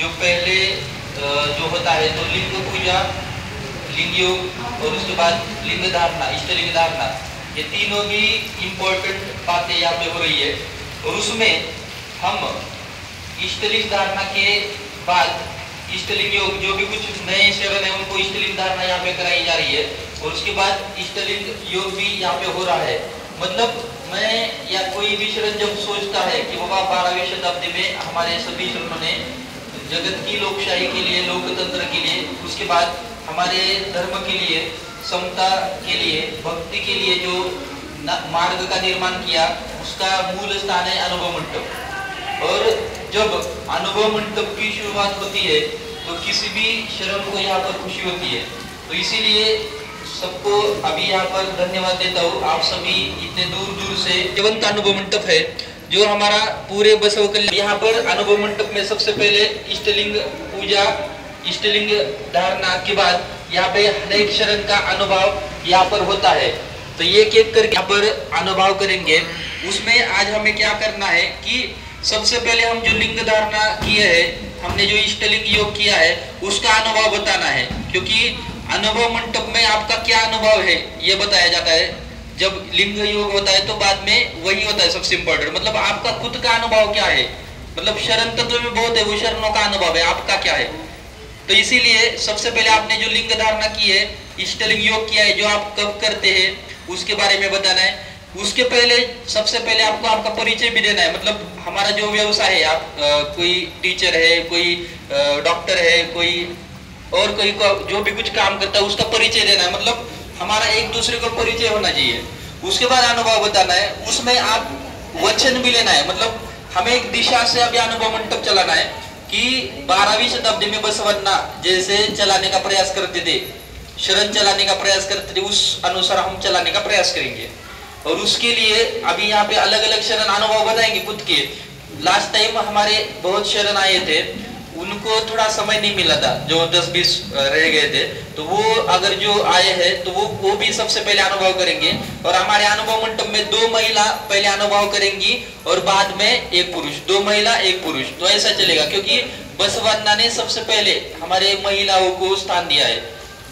जो पहले जो होता है तो लिंग पूजा, लिंग योग और उसके बाद लिंग धारणा, इष्ट लिंग धारणा, ये तीनों भी इम्पोर्टेंट बातें यहाँ पे हो रही है। और उसमें हम इष्ट लिंग धारणा के बाद इष्ट लिंग योग, जो भी कुछ नए शरण है उनको इष्ट लिंग धारणा यहाँ पे कराई जा रही है। और उसके बाद इष्ट लिंग योग भी यहाँ पे हो रहा है। मतलब मैं या कोई भी शरण जब सोचता है कि बाबा 12वीं शताब्दी में हमारे सभी शरणों ने जगत की लोकशाही के लिए, लोकतंत्र के लिए, उसके बाद हमारे धर्म के लिए, समता के लिए, भक्ति के लिए जो मार्ग का निर्माण किया, उसका मूल स्थान है अनुभव मंडप। और जब अनुभव मंडप की शुरुआत होती है तो किसी भी शरण को यहाँ पर खुशी होती है। तो इसीलिए सबको अभी यहाँ पर धन्यवाद देता हूँ। आप सभी इतने दूर दूर से, जीवंत अनुभव मंडप है जो हमारा पूरे बसव कल्याण। यहाँ पर अनुभव मंडप में सबसे पहले इष्टलिंग पूजा, इष्टलिंग धारणा के बाद यहाँ पे हरेक शरण का अनुभव यहाँ पर होता है। तो ये एक करके यहाँ पर अनुभव करेंगे। उसमें आज हमें क्या करना है कि सबसे पहले हम जो लिंग धारणा किए है, हमने जो इष्टलिंग योग किया है, उसका अनुभव बताना है। क्योंकि अनुभव मंडप में आपका क्या अनुभव है ये बताया जाता है। जब लिंग योग होता है तो बाद में वही होता है सबसे इंपॉर्टेंट, मतलब आपका खुद का अनुभव क्या है। मतलब शरण तत्व में बहुत है, वो शरणों का अनुभव है, आपका क्या है। तो इसीलिए सबसे पहले आपने जो लिंग धारणा की है, इष्टलिंग योग किया है, जो आप कब करते हैं उसके बारे में बताना है। उसके पहले सबसे पहले आपको आपका परिचय भी देना है। मतलब हमारा जो व्यवसाय है, आप कोई टीचर है, कोई डॉक्टर है, कोई और कोई जो भी कुछ काम करता है उसका परिचय देना है। मतलब हमारा एक दूसरे को परिचय होना चाहिए। उसके बाद अनुभव बताना है। उसमें आप वचन भी लेना है। मतलब हमें एक दिशा से अभी अनुभव मंडप चलाना है कि 12वीं शताब्दी में बसवन्ना जैसे चलाने का प्रयास करते थे, शरण चलाने का प्रयास करते थे, उस अनुसार हम चलाने का प्रयास करेंगे। और उसके लिए अभी यहाँ पे अलग अलग शरण अनुभव बताएंगे खुद के। लास्ट टाइम हमारे बहुत शरण आए थे, उनको थोड़ा समय नहीं मिला था, जो 10-20 रह गए थे। तो वो अगर जो आए हैं तो वो भी सबसे पहले अनुभव करेंगे। और हमारे अनुभव मंडप में 2 महिला पहले अनुभव करेंगी और बाद में 1 पुरुष, 2 महिला 1 पुरुष, तो ऐसा चलेगा। क्योंकि बसवन्ना ने सबसे पहले हमारे महिलाओं को स्थान दिया है,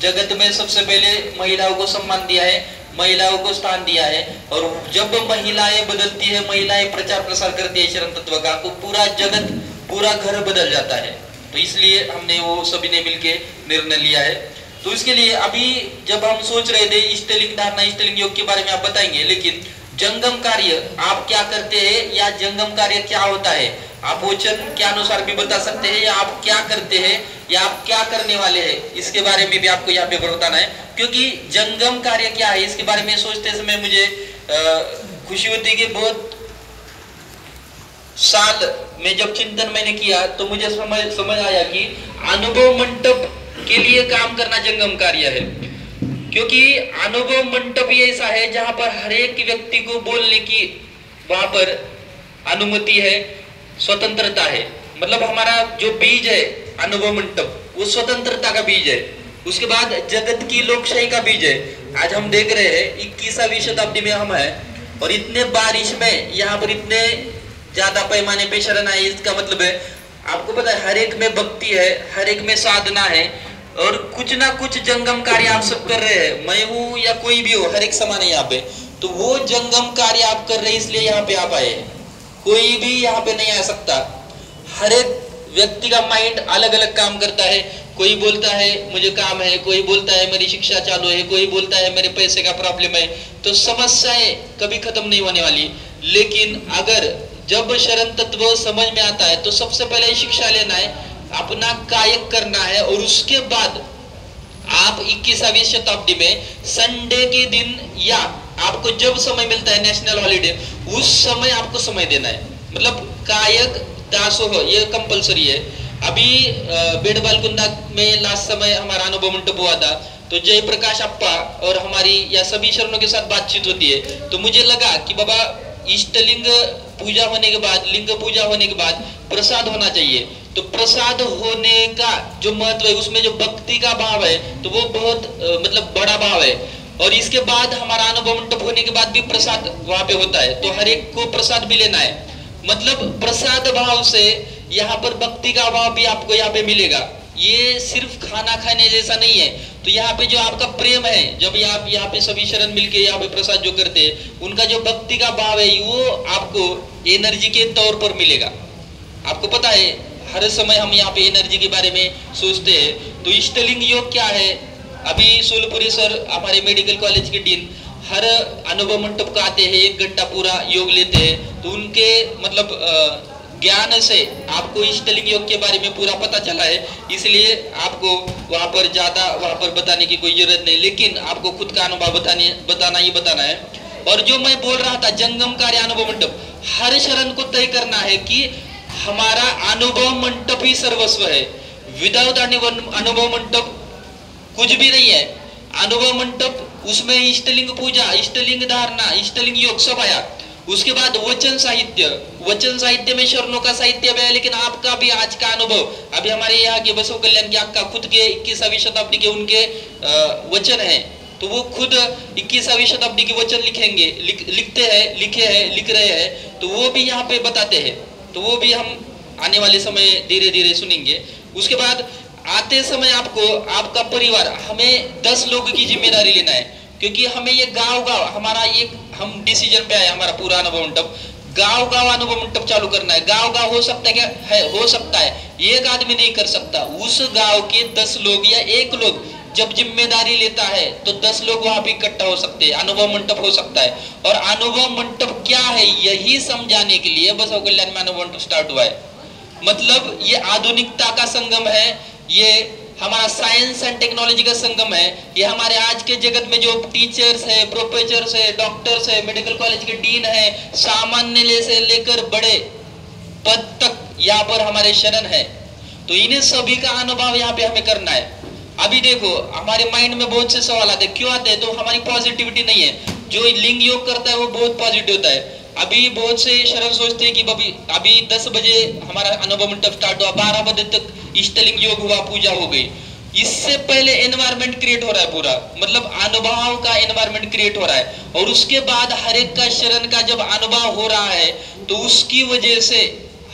जगत में सबसे पहले महिलाओं को सम्मान दिया है, महिलाओं को स्थान दिया है। और जब महिलाएं बदलती है, महिलाएं प्रचार प्रसार करती है शरण तत्व का, तो पूरा जगत, पूरा घर बदल जाता है। तो इसलिए हमने वो सभी ने मिलके निर्णय लिया है। तो इसके लिए अभी जब हम सोच रहे थे इष्टलिंग धारणा, इष्टलिंग योग के बारे में आप बताएंगे, लेकिन जंगम कार्य आप क्या करते हैं या जंगम कार्य क्या होता है, आप वचन के अनुसार भी बता सकते हैं, या आप क्या करते हैं या आप क्या करने वाले हैं, इसके बारे में भी आपको यहाँ पे बताना है। क्योंकि जंगम कार्य क्या है, इसके बारे में सोचते समय मुझे खुशी होती है कि बहुत साल में जब चिंतन मैंने किया तो मुझे समझ आया कि अनुभव मंडप के लिए काम करना जंगम कार्य है। क्योंकि अनुभव मंडप ये ऐसा है जहां पर हर एक व्यक्ति को बोलने की वहां पर अनुमति है, स्वतंत्रता है। मतलब हमारा जो बीज है अनुभव मंडप, वो स्वतंत्रता का बीज है। उसके बाद जगत की लोकशाही का बीज है। आज हम देख रहे हैं 21वीं शताब्दी में हम हैं और इतने बारिश में यहाँ पर इतने ज्यादा पैमाने पे शरण आए। इसका मतलब है, आपको पता है, हर एक में भक्ति है, हर एक में साधना है और कुछ ना कुछ जंगम कार्य आप सब कर रहे हैं। मैं हूँ या कोई भी हो, हर एक समान है यहाँ पे। तो वो जंगम कार्य आप कर रहे हैं, इसलिए यहाँ पे आप आए। कोई भी यहाँ पे नहीं आ सकता। हर एक व्यक्ति का माइंड अलग अलग काम करता है। कोई बोलता है मुझे काम है, कोई बोलता है मेरी शिक्षा चालू है, कोई बोलता है मेरे पैसे का प्रॉब्लम है। तो समस्याएं कभी खत्म नहीं होने वाली। लेकिन अगर जब शरण तत्व समझ में आता है तो सबसे पहले शिक्षा लेना है, अपना कायक करना है। और उसके बाद आप 21वीं शताब्दी में संडे के दिन या आपको जब समय मिलता है, नेशनल हॉलीडे, उस समय आपको समय देना है। मतलब कायक दासोह ये कंपलसरी है। अभी बेड़बालकुंदा में लास्ट समय हमारा अनुभव मंडप हुआ था, तो जयप्रकाश अप्पा और हमारी या सभी शरणों के साथ बातचीत होती है। तो मुझे लगा कि बाबा इष्टलिंग पूजा होने के बाद, लिंग पूजा होने के बाद प्रसाद होना चाहिए। तो प्रसाद होने का जो महत्व है, उसमें जो भक्ति का भाव है, तो वो बहुत मतलब बड़ा भाव है। और इसके बाद हमारा अनुभव मंडप होने के बाद भी प्रसाद वहां पे होता है। तो हर एक को प्रसाद भी लेना है। मतलब प्रसाद भाव से यहाँ पर भक्ति का अभाव भी आपको यहाँ पे मिलेगा। ये सिर्फ खाना खाने जैसा नहीं है। तो यहाँ पे जो आपका प्रेम है, जब आप यहाँ पे सभी शरण मिलके यहाँ पे प्रसाद जो करते हैं, उनका जो भक्ति का भाव है वो आपको एनर्जी के तौर पर मिलेगा। आपको पता है हर समय हम यहाँ पे एनर्जी के बारे में सोचते हैं। तो इष्टलिंग योग क्या है? अभी सोलपुरी सर हमारे मेडिकल कॉलेज के डीन हर अनुभव मंडप का आते हैं, 1 घंटा पूरा योग लेते हैं। तो उनके मतलब ज्ञान से आपको इष्टलिंग योग के बारे में पूरा पता चला है, इसलिए आपको वहां पर ज्यादा वहां पर बताने की कोई जरूरत नहीं, लेकिन आपको खुद का अनुभव बताना है। और जो मैं बोल रहा था जंगम कार्य अनुभव मंडप, हर शरण को तय करना है कि हमारा अनुभव मंडप ही सर्वस्व है। विदाउट अनुभव मंडप कुछ भी नहीं है। अनुभव मंडप उसमें इष्टलिंग पूजा, इष्टलिंग धारणा, इष्टलिंग योग सब आया। उसके बाद वचन साहित्य में शरणों का साहित्य भी है, लेकिन आपका भी आज का अनुभव, अभी हमारे यहाँ के बसव कल्याण के आपका खुद के 21वीं शताब्दी के उनके वचन है, तो वो खुद 21वीं शताब्दी के वचन लिख रहे हैं, तो वो भी यहाँ पे बताते हैं। तो वो भी हम आने वाले समय धीरे धीरे सुनेंगे। उसके बाद आते समय आपको आपका परिवार, हमें 10 लोगों की जिम्मेदारी लेना है, क्योंकि हमें ये गांव हमारा एक हम डिसीजन पे आए, हमारा पूरा अनुभव मंडप गांव अनुभव मंडप चालू करना है। गांव हो सकता है क्या है, हो सकता है एक आदमी नहीं कर सकता। उस गांव के 10 लोग या 1 लोग जब जिम्मेदारी लेता है तो 10 लोग वहां पे इकट्ठा हो सकते हैं, अनुभव मंडप हो सकता है। और अनुभव मंडप क्या है यही समझाने के लिए बसव कल्याण में अनुभव मंडप स्टार्ट हुआ है। मतलब ये आधुनिकता का संगम है, ये हमारा साइंस एंड टेक्नोलॉजी का संगम है। ये हमारे आज के जगत में जो टीचर्स है, प्रोफेसर्स है, डॉक्टर्स है, मेडिकल कॉलेज के डीन है, सामान्य से लेकर बड़े पद तक यहाँ पर हमारे शरण है। तो इन्हें सभी का अनुभव यहाँ पे हमें करना है। अभी देखो हमारे माइंड में बहुत से सवाल आते हैं, क्यों आते हैं? तो हमारी पॉजिटिविटी नहीं है। जो लिंग योग करता है वो बहुत पॉजिटिव होता है। अभी बहुत से शरण सोचते हैं कि अभी 10 बजे हमारा अनुभव मंडप स्टार्ट हुआ, 12 बजे तक इष्टलिंग योग हुआ, पूजा हो गई। इससे पहले एनवायरनमेंट क्रिएट हो रहा है पूरा, मतलब अनुभव का एनवायरनमेंट क्रिएट हो रहा है। और उसके बाद हर एक का शरण का जब अनुभव हो रहा है तो उसकी वजह से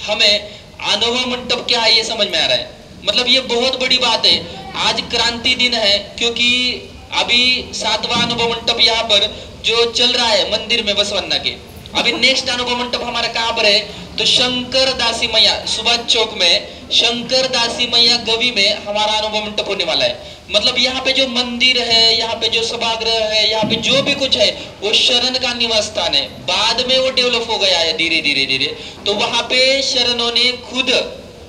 हमें अनुभव मंडप क्या है ये समझ में आ रहा है। मतलब ये बहुत बड़ी बात है। आज क्रांति दिन है, क्योंकि अभी 7वां अनुभव मंडप यहाँ पर जो चल रहा है मंदिर में बसवन्ना के। अभी नेक्स्ट अनुभव मंडप हमारा कहाँ पर है? तो शंकर दासी मैया सुभाष चौक में, शंकर दासी मैया गवी में हमारा अनुभव मंडप होने वाला है। मतलब यहाँ पे जो मंदिर है, यहाँ पे जो सभागृह है, यहाँ पे जो भी कुछ है वो शरण का निवास स्थान है। बाद में वो डेवलप हो गया है धीरे धीरे। तो वहां पे शरणों ने खुद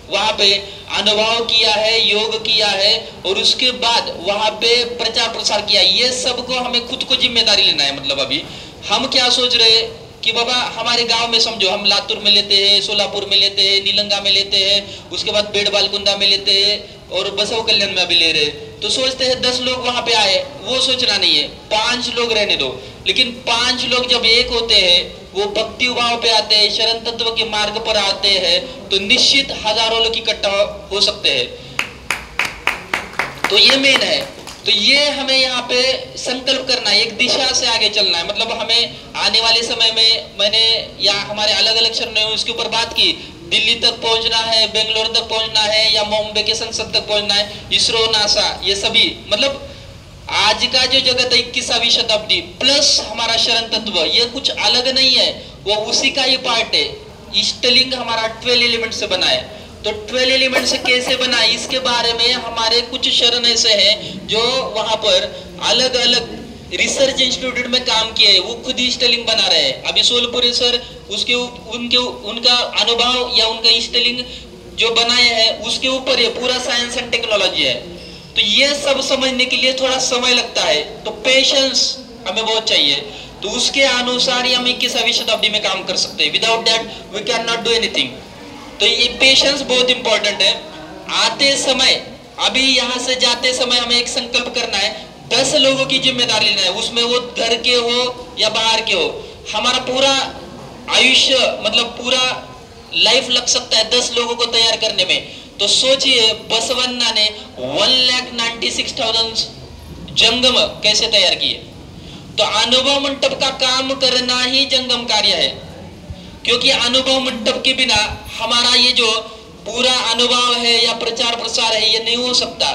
वहां पे अनुभव किया है, योग किया है, और उसके बाद वहां पे प्रचार प्रसार किया। ये सबको हमें खुद को जिम्मेदारी लेना है। मतलब अभी हम क्या सोच रहे हैं कि बाबा हमारे गांव में समझो हम लातूर में लेते हैं, सोलापुर में लेते हैं, नीलंगा में लेते हैं, उसके बाद बेड़ बालकुंदा में लेते हैं, और बसव कल्याण में भी ले रहे। तो सोचते हैं 10 लोग वहां पे आए, वो सोचना नहीं है, 5 लोग रहने दो। लेकिन 5 लोग जब एक होते हैं, वो भक्ति भाव पे आते हैं, शरण तत्व के मार्ग पर आते हैं, तो निश्चित हजारों लोग इकट्ठा हो सकते हैं। तो ये मेन है। तो ये हमें यहाँ पे संकल्प करना है, एक दिशा से आगे चलना है। मतलब हमें आने वाले समय में, मैंने या हमारे अलग अलग शरण उसके ऊपर बात की, दिल्ली तक पहुंचना है, बेंगलोर तक पहुंचना है, या बॉम्बे के संसद तक पहुंचना है, इसरो, नासा, ये सभी। मतलब आज का जो जगत है 21वीं शताब्दी प्लस हमारा शरण तत्व, ये कुछ अलग नहीं है, वो उसी का ही पार्ट है। इष्टलिंग हमारा 12 एलिमेंट से बना है। तो 12 एलिमेंट से कैसे बना, इसके बारे में हमारे कुछ शरण ऐसे हैं जो वहां पर अलग अलग रिसर्च इंस्टीट्यूट में काम किए, वो खुद इष्टलिंग बना रहे हैं। अभी सोलपुरी सर उनका अनुभव या उनका इष्टलिंग जो बनाए हैं उसके ऊपर ये पूरा साइंस एंड टेक्नोलॉजी है। तो ये सब समझने के लिए थोड़ा समय लगता है, तो पेशेंस हमें बहुत चाहिए। तो उसके अनुसार ही हम 21वीं शताब्दी में काम कर सकते हैं। Without that we can not do anything. तो ये पेशेंस बहुत इंपॉर्टेंट है। आते समय, अभी यहाँ से जाते समय हमें एक संकल्प करना है, 10 लोगों की जिम्मेदारी लेना है, उसमें वो घर के हो या बाहर के हो। हमारा पूरा आयुष्य, मतलब पूरा लाइफ लग सकता है 10 लोगों को तैयार करने में। तो सोचिए बसवन्ना ने 1,96,000 जंगम कैसे तैयार किए। तो अनुभव मंडप का काम करना ही जंगम कार्य है, क्योंकि अनुभव मंडप के बिना हमारा ये जो पूरा अनुभव है या प्रचार प्रसार है, ये नहीं हो सकता।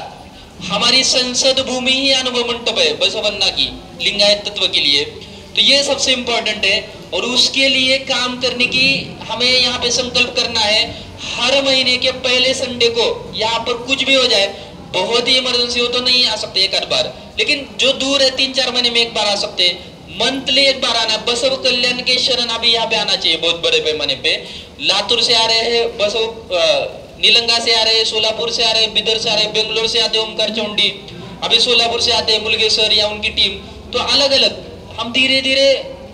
हमारी संसद भूमि ही अनुभव मंडप है बसवन्ना की, लिंगायत तत्व के लिए। तो ये सबसे इंपॉर्टेंट है और उसके लिए काम करने की हमें यहाँ पे संकल्प करना है। हर महीने के पहले संडे को यहाँ पर कुछ भी हो जाए, बहुत ही इमरजेंसी हो तो नहीं आ सकते एक आध बार, लेकिन जो दूर है 3-4 महीने में एक बार आ सकते, मंथली एक बार आना। बसव कल्याण के शरण अभी यहाँ पे आना चाहिए बहुत बड़े पैमाने पे। लातूर से आ रहे हैं बसव, नीलंगा से आ रहे, सोलापुर से आ रहे, बिदर से आ रहे, बेंगलोर से आते ओमकार चौंडी, अभी सोलापुर से आते हैं मुलगेश्वर या उनकी टीम। तो अलग अलग हम धीरे धीरे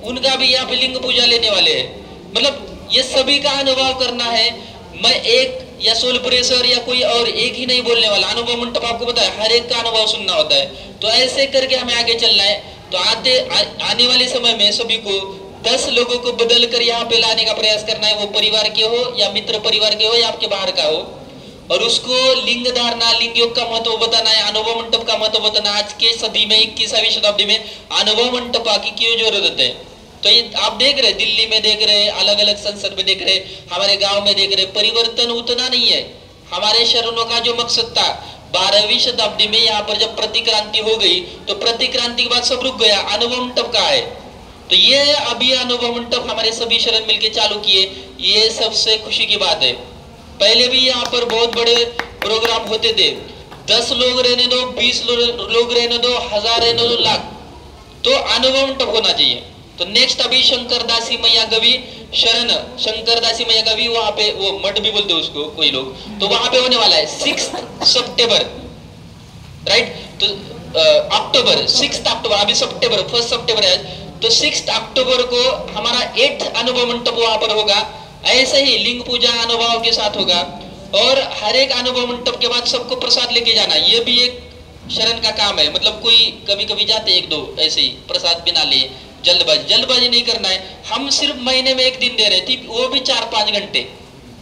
उनका भी यहाँ पे लिंग पूजा लेने वाले हैं। मतलब ये सभी का अनुभव करना है। मैं एक या सोलपुरेश्वर या कोई और एक ही नहीं बोलने वाला, अनुभव मंडप आपको पता है हर एक का अनुभव सुनना होता है। तो ऐसे करके हमें आगे चलना है। तो आने वाले समय में सभी को 10 लोगों को बदल कर यहाँ पे लाने का प्रयास करना है, वो परिवार के हो या मित्र परिवार के हो या आपके बाहर का हो, और उसको लिंग धारणा, लिंग योग का महत्व बताना है, अनुभव मंडप का महत्व बताना। आज के सदी में 21वीं शताब्दी में अनुभव मंडप की क्यों जरूरत है। तो ये आप देख रहे, दिल्ली में देख रहे, अलग अलग संसद में देख रहे, हमारे गांव में देख रहे, परिवर्तन उतना नहीं है। हमारे शरणों का जो मकसद था 12वीं शताब्दी में यहाँ पर जब प्रतिक्रांति हो गई, तो प्रतिक्रांति के बाद सब रुक गया, अनुभव मंडप का है। तो ये अभी अनुभव मंडप हमारे सभी शरण मिलके चालू किए, ये सबसे खुशी की बात है। पहले भी यहाँ पर बहुत बड़े प्रोग्राम होते थे, 10 लोग रहने दो, 20 लोग रहने दो, 1000 रहने दो, लाख, तो अनुभव मंडप होना चाहिए। तो नेक्स्ट अभी शंकरदासी मैया गवी शरण, शंकरदासी मैया गवी, वहां पे वो मठ भी बोलते उसको कोई लोग, तो वहां पे होने वाला है 6 सितंबर, राइट। तो अक्टूबर, 6 अक्टूबर, अभी सितंबर 1 सितंबर है, तो 6 अक्टूबर को हमारा 8th अनुभव मंडप वहां पर होगा। ऐसे ही लिंग पूजा अनुभव के साथ होगा, और हर एक अनुभव मंडप के बाद सबको प्रसाद लेके जाना, ये भी एक शरण का काम है। मतलब कोई कभी कभी जाते 1-2 ऐसे ही प्रसाद बिना लिए, जल्दबाजी नहीं करना है। हम सिर्फ महीने में 1 दिन दे रहे थे, वो भी 4-5 घंटे।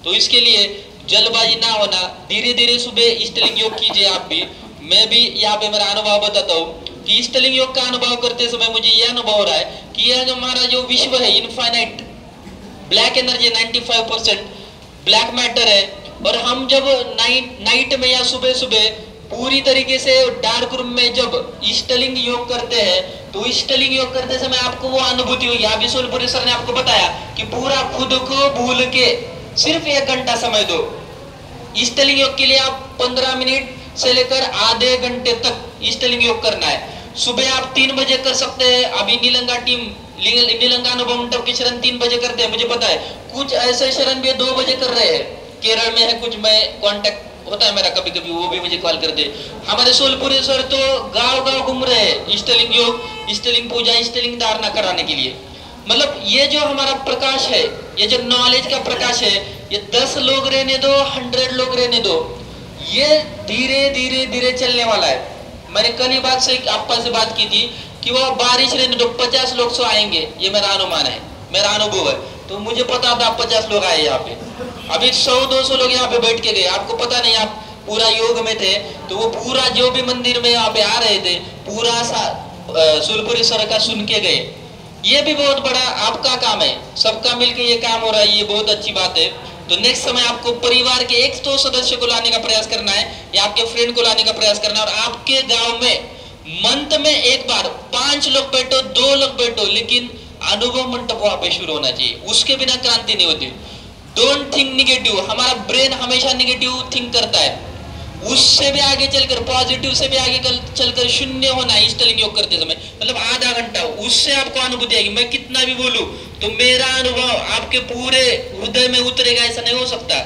तो इसके लिए जल्दबाजी ना होना, धीरे धीरे सुबह इष्टलिंग योग कीजिए आप भी। मैं भी यहाँ पे मेरा अनुभव बताता हूँ कि इष्टलिंग योग का अनुभव करते समय मुझे यह अनुभव हो रहा है कि यह जो हमारा जो विश्व है, infinite black energy, 95% black matter है। और हम जब नाइट में या सुबह सुबह पूरी तरीके से डार्क रूम में जब इष्टलिंग योग करते हैं, तो इष्टलिंग योग करते समय आपको वो अनुभूति होगी। अभी सोलपुरी सर ने आपको बताया कि पूरा खुद को भूल के सिर्फ 1 घंटा समय दो। इष्टलिंग योग के लिए आप 15 मिनट से लेकर आधे घंटे तक इष्टलिंग योग करना है। सुबह आप 3 बजे कर सकते हैं। अभी नीलंगा टीम, नीलंगा अनुभव मंडप की शरण 3 बजे करते हैं, मुझे पता है। कुछ ऐसे शरण भी 2 बजे कर रहे हैं, केरल में है कुछ, मैं कांटेक्ट होता है मेरा कभी कभी, वो भी मुझे कॉल करते। हमारे सोलपुरी सर तो गांव गांव घूम रहे हैं इष्टलिंग योग, इष्टलिंग पूजा, इष्टलिंग धारणा कराने के लिए। मतलब ये जो हमारा प्रकाश है, ये जो नॉलेज का प्रकाश है, ये 10 लोग रहने दो, 100 लोग रहने दो, ये धीरे धीरे धीरे चलने वाला है। मैंने कल ही बात से आपा से बात की थी कि वो बारिश रहने दो, 50 लोग सो आएंगे, ये मेरा अनुमान है, मेरा अनुभव है। तो मुझे पता था 50 लोग आए यहाँ पे, अभी 100-200 लोग यहाँ पे बैठ के गए। आपको पता नहीं, आप पूरा योग में थे, तो वो पूरा जो भी मंदिर में यहाँ पे आ रहे थे, पूरा सुलपुरी सर का सुन के गए। ये भी बहुत बड़ा आपका काम है, सबका मिलके ये काम हो रहा है, ये बहुत अच्छी बात है। तो नेक्स्ट समय आपको परिवार के 1 सदस्य को लाने का प्रयास करना है, या आपके फ्रेंड को लाने का प्रयास करना है। और आपके गांव में मंथ में एक बार 5 लोग बैठो, 2 लोग बैठो, लेकिन अनुभव मंडप वहां पे शुरू होना चाहिए। उसके बिना क्रांति नहीं होती। डोंट थिंक निगेटिव, हमारा ब्रेन हमेशा निगेटिव थिंक करता है। उससे भी आगे चलकर, पॉजिटिव से भी आगे चलकर शून्य होना है इष्टलिंग योग करते समय। मतलब आधा घंटा, उससे आपको अनुभूति आएगी। मैं कितना भी बोलूं तो मेरा अनुभव आपके पूरे हृदय में उतरेगा, ऐसा नहीं हो सकता।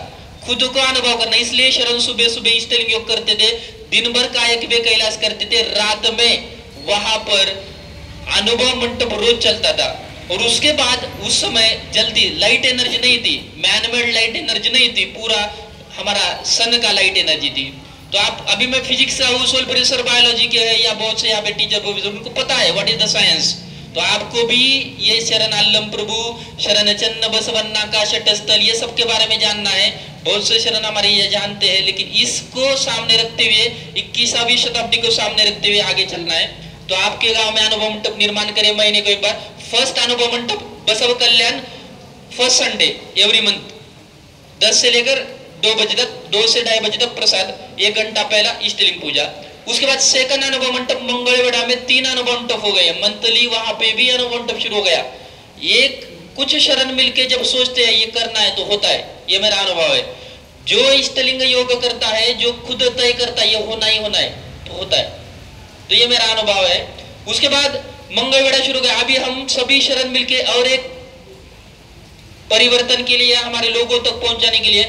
खुद को अनुभव करना, इसलिए शरण सुबह सुबह इष्टलिंग योग करते थे, दिन भर कायक वे कैलाश करते थे, रात में वहां पर अनुभव मंडप रोज चलता था। और उसके बाद उस समय जल्दी लाइट एनर्जी नहीं थी, मैनमेड लाइट एनर्जी नहीं थी, पूरा हमारा सन का लाइट एनर्जी थी। तो आप, अभी मैं फिजिक्स का हूँ, सोलपुरी सर बायोलॉजी के है, या बहुत से यहाँ पे टीचर प्रोफेसर, उनको पता है व्हाट इज द साइंस। तो आपको भी ये शरण अल्लम प्रभु, शरण चन्न बसवन्ना का शटस्थल, ये सब के बारे में जानना है। बहुत से शरण हमारे ये जानते हैं, लेकिन इसको सामने रखते हुए, 21वीं शताब्दी को सामने रखते हुए आगे चलना है। तो आपके गांव में अनुभव मंडप निर्माण करें, महीने को एक बार। फर्स्ट अनुभव मंडप बसव कल्याण, फर्स्ट संडे एवरी मंथ, 10 से लेकर 2 बजे तक, 2 से 2:30 बजे तक प्रसाद, 1 घंटा पहला इष्टलिंग पूजा। उसके बाद सेकंड अनुभव मंडप मंगलवेढ़ा में 3 अनुभव मंडप हो गए, मंथली वहां पे भी अनुभव मंडप शुरू हो गया। एक कुछ शरण मिलके जब सोचते हैं ये करना है तो होता है, ये मेरा अनुभव है। जो इष्टलिंग योग करता है, जो खुद तय करता है ये होना ही होना है तो होता है, तो ये मेरा अनुभव है। उसके बाद मंगलवेढ़ा शुरू हो गया। अभी हम सभी शरण मिलके और एक परिवर्तन के लिए, हमारे लोगों तक पहुंचाने के लिए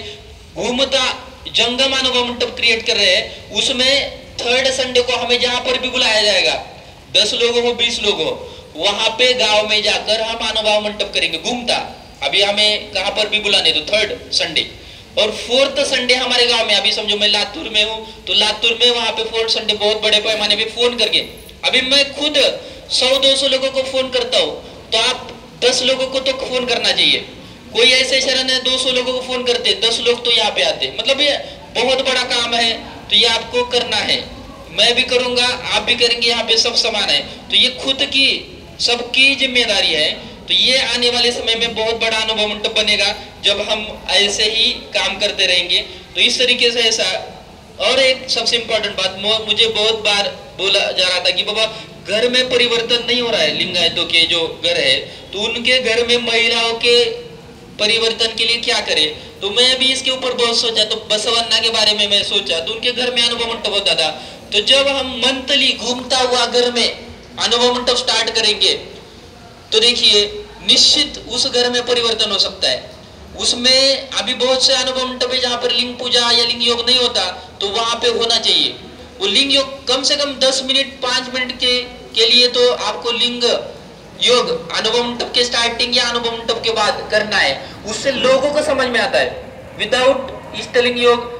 घूमता जंगम अनुभव मंडप क्रिएट कर रहे हैं। उसमें थर्ड संडे को हमें जहां पर भी बुलाया जाएगा, 10 लोग हो 20 लोग हो, वहां पे गांव में जाकर हम अनुभव मंडप करेंगे घूमता। अभी हमें कहां पर भी बुलाने तो थर्ड संडे, और फोर्थ संडे हमारे गांव में, अभी समझो मैं लातूर में हूं तो लातूर में वहां पे फोर्थ संडे बहुत बड़े पैमाने पे फोन करके, अभी मैं खुद 100-200 लोगों को फोन करता हूं, तो आप 10 लोगों को तो फोन करना चाहिए। कोई ऐसे शरण है 200 लोगों को फोन करते, 10 लोग तो यहाँ पे आते, मतलब ये बहुत बड़ा काम है, तो ये आपको करना है, मैं भी करूंगा, आप भी करेंगे, यहाँ पे सब समान है, तो ये खुद की सबकी जिम्मेदारी है। तो ये आने वाले समय में बहुत बड़ा अनुभव मंडप बनेगा जब हम ऐसे ही काम करते रहेंगे। तो इस तरीके से ऐसा। और एक सबसे इम्पोर्टेंट बात, मुझे बहुत बार बोला जा रहा था कि बाबा घर में परिवर्तन नहीं हो रहा है, लिंगायतों के जो घर है तो उनके घर में महिलाओं के परिवर्तन के लिए क्या करे। तो मैं भी इसके ऊपर बहुत सोचा, तो बसवन्ना के बारे में मैं सोचा, तो उनके घर में अनुभव मंडप होता था। तो जब हम मंथली घूमता हुआ घर में अनुभव मंडप स्टार्ट करेंगे तो देखिए निश्चित उस घर में परिवर्तन हो सकता है। उसमें अभी बहुत से अनुभव मंडप है जहां पर लिंग पूजा या लिंग योग नहीं होता, तो वहां पे होना चाहिए वो लिंग योग। कम से कम 10 मिनट 5 मिनट के लिए तो आपको लिंग योग अनुभव मंडप के स्टार्टिंग या अनुभव मंडप के बाद करना है, उससे लोगों को समझ में आता है। विदाउट इष्टलिंग योग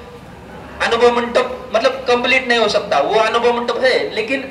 अनुभव मंडप मतलब कंप्लीट नहीं हो सकता। वो अनुभव मंडप है लेकिन